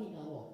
Hinawo.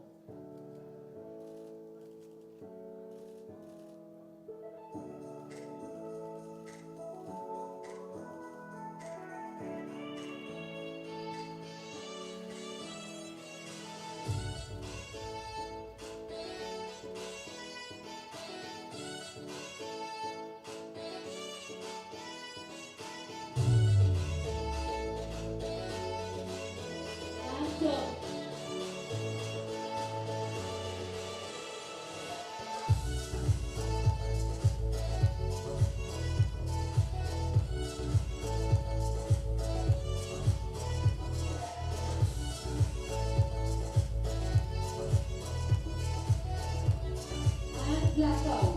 And blackout.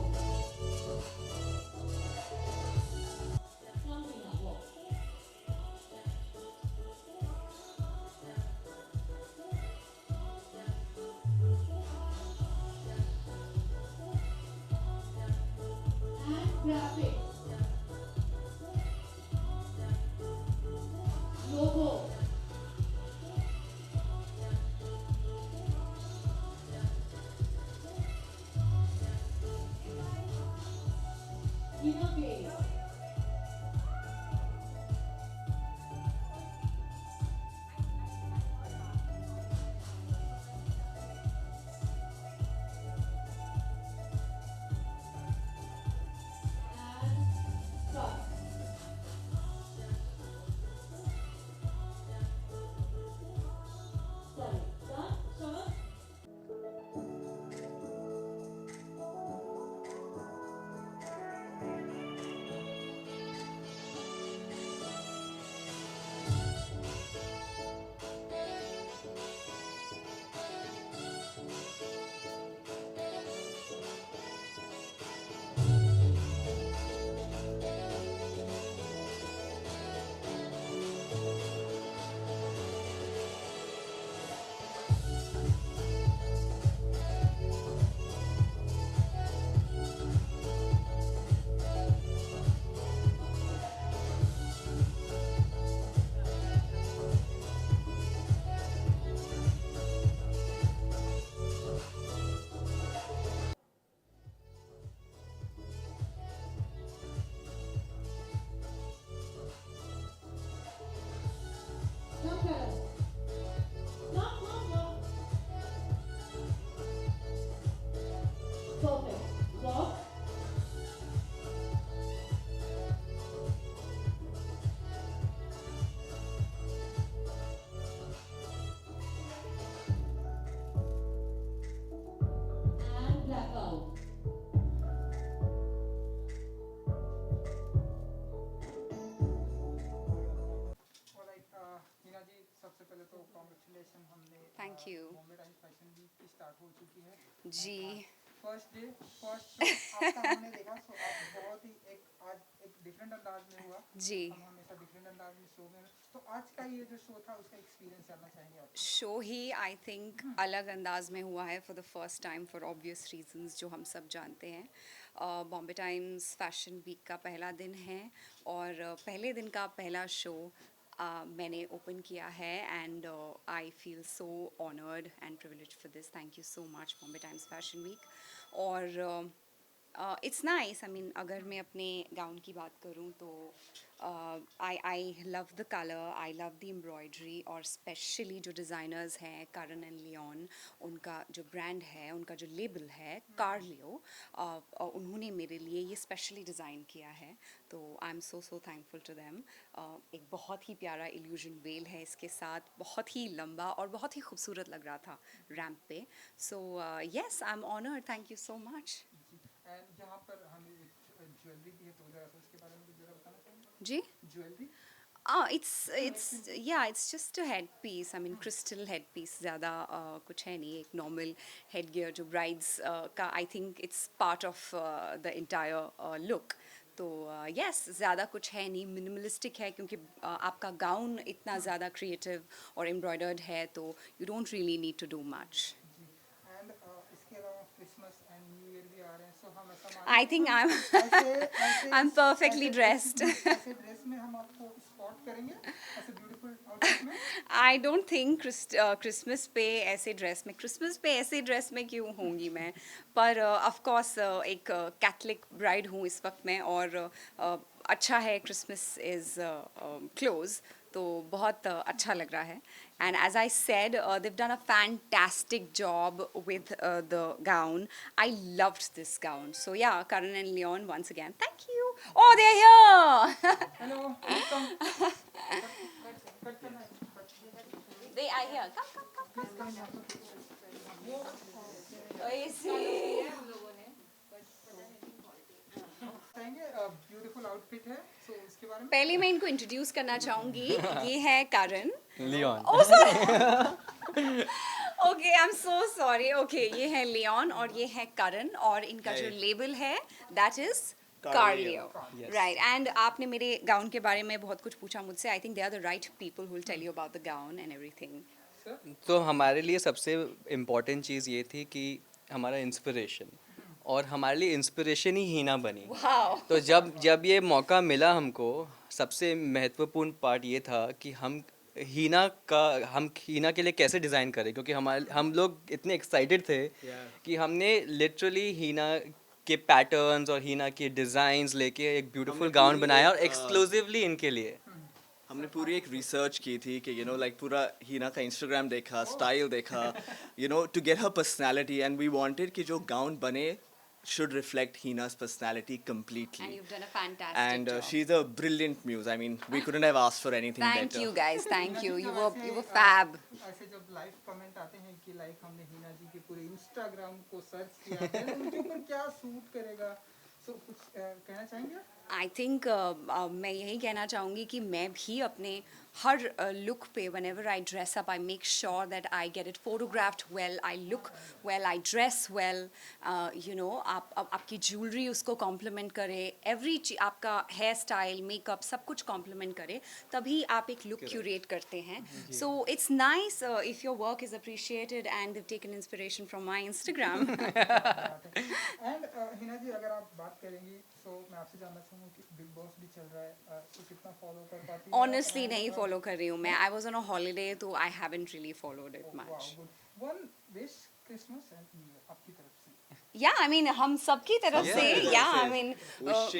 From Hinawo. And graphic. Logo. Inner base. And cut. Sorry. Done. Short. Come, Karan. Come, come, come. Perfect. Walk. And blackout. Hina जी सबसे पहले तो congratulation हमने Thank you. Bombay Times Fashion Week की start हो चुकी है जी first day first show आपका हमने देखा सो आप बहुत ही आज एक डिफरेंट अंदाज में हुआ जी हम हमेशा डिफरेंट अंदाज में शो में तो आज का ये जो शो था उसका एक्सपीरियंस जानना चाहेंगे आप शो ही आई थिंक अलग अंदाज में हुआ है for the first time for obvious reasons जो हम सब जानते हैं बॉम्बे टाइम्स फैशन वीक का पहला दिन है और पहले दिन का पहला शो मैंने ओपन किया है and I feel so honoured and privilege for this thank you so much Bombay Times Fashion Week और इट्स नाइस आई मीन अगर मैं अपने गाउन की बात करूँ तो I love the colour I love the embroidery और स्पेशली जो डिज़ाइनर्स हैं करन एंड लियोन उनका जो ब्रांड है उनका जो लेबल है कार्लियो उन्होंने मेरे लिए ये स्पेशली डिज़ाइन किया है तो I am so thankful to them एक बहुत ही प्यारा इल्यूजन वेल है इसके साथ बहुत ही लंबा और बहुत ही खूबसूरत लग रहा था रैम्प पे so yes I am honoured thank you so much and जहाँ पर हमें ज्वेलरी भी है तो जरा उसके बारे में कुछ जरा बताना चाहेंगे जी jewellery it's yeah it's just a headpiece I mean crystal headpiece ज़्यादा कुछ है नहीं एक normal headgear जो brides का I think it's part of the entire look तो yes ज़्यादा कुछ है नहीं मिनिमलिस्टिक है क्योंकि आपका गाउन इतना ज़्यादा क्रिएटिव और एम्ब्रॉयडर्ड है तो you don't really need to do much जी एंड इसके अलावा क्रिसमस एंड न्यू ईयर भी आ रहे हैं so हम ऐसा मान I think I'm ऐसे I'm perfectly ऐसे dressed. ऐसे ड्रेस में हम आपको स्पॉट करेंगे ऐसे ब्यूटीफुल आउटफिट में आई डोंट थिंक क्रिसमस पे ऐसे ड्रेस में क्यों होंगी मैं, पर ऑफ कोर्स एक कैथलिक ब्राइड हूँ इस वक्त मैं, और अच्छा है क्रिसमस इज़ क्लोज, तो बहुत अच्छा लग रहा है. And as I said they've done a fantastic job with the gown. I loved this gown. So yeah, Karan and Leon, once again, thank you. Oh, they're here. Hello welcome cut करना है They are here. Come. Oh, you see. बताएंगे beautiful outfit है सो इसके बारे में पहले मैं इनको इंट्रोड्यूस करना चाहूंगी. ये है करण. Leone. Oh, sorry. Okay, I'm so sorry. Okay, ये है लियोन और ये है करण, और इनका जो लेबल है that is Carleo. Yes. Right. And आपने मेरे गाउन के बारे में बहुत कुछ पूछा मुझसे. I think they are the right people who will tell you about the gown and everything. तो हमारे लिए सबसे इम्पोर्टेंट चीज़ ये थी कि हमारा इंस्पिरेशन, और हमारे लिए इंस्पिरेशन ही हीना बनी. Wow. तो जब ये मौका मिला हमको, सबसे महत्वपूर्ण पार्ट ये था कि हम हीना के लिए कैसे डिज़ाइन करें, क्योंकि हम लोग इतने एक्साइटेड थे कि हमने लिटरली हीना के पैटर्न्स और हीना के डिज़ाइंस लेके एक ब्यूटीफुल गाउन बनाया, और एक्सक्लूसिवली इनके लिए. हमने पूरी एक रिसर्च की थी कि लाइक पूरा हीना का इंस्टाग्राम देखा, स्टाइल देखा, to get her personality, and we wanted कि जो गाउन बने should reflect Hina's personality completely. And you've done a fantastic And job. she's a brilliant muse. I mean, we couldn't have asked for anything Thank better. you guys. Thank you. You ऐसे, were fab. ऐसे जब live comment आते हैं कि like हमने हीना जी के पूरे Instagram को सर्च किया है उनके ऊपर क्या सूट करेगा, सो कुछ कहना चाहेंगे? आई थिंक मैं यही कहना चाहूँगी कि मैं भी अपने हर लुक पे whenever I dress up I make sure that I get it photographed well, I look well, I dress well, आपकी ज्वेलरी उसको कॉम्प्लीमेंट करे, एवरी आपका हेयर स्टाइल, मेकअप, सब कुछ कॉम्प्लीमेंट करे, तभी आप एक लुक क्यूरेट करते हैं. So it's nice if your work is appreciated and they've taken inspiration from my Instagram. And Hina ji अगर आप बात करेंगी तो मैं आपसे जानना चाहूँगा कि बिग बॉस भी चल रहा है, तो कितना फॉलो कर पाती हैं? Honestly नहीं फॉलो कर रही हूँ मैं. I was on a holiday, तो I haven't really followed it much. One wish Christmas and new year आपकी तरफ से. Yeah, I mean हम सबकी तरफ से. Yeah, I mean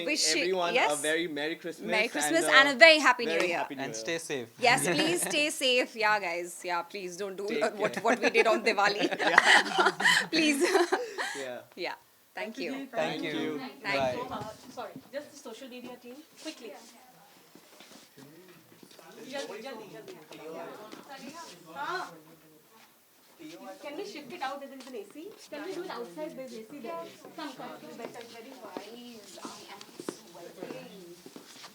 Wishing everyone yes. a very Merry Christmas. Merry Christmas and a very Happy New very Year. Happy New And Year. stay safe. Yes, please stay safe. Yeah, guys. Yeah, please don't do Take what we did on Diwali. Please. Yeah. Yeah. Thank you. Thank you. Thank you. Bye. Sorry, just the social media team, quickly. Jaldi. Can we shift it out? There is an AC. Can we do it outside? There's AC there. Come. Better.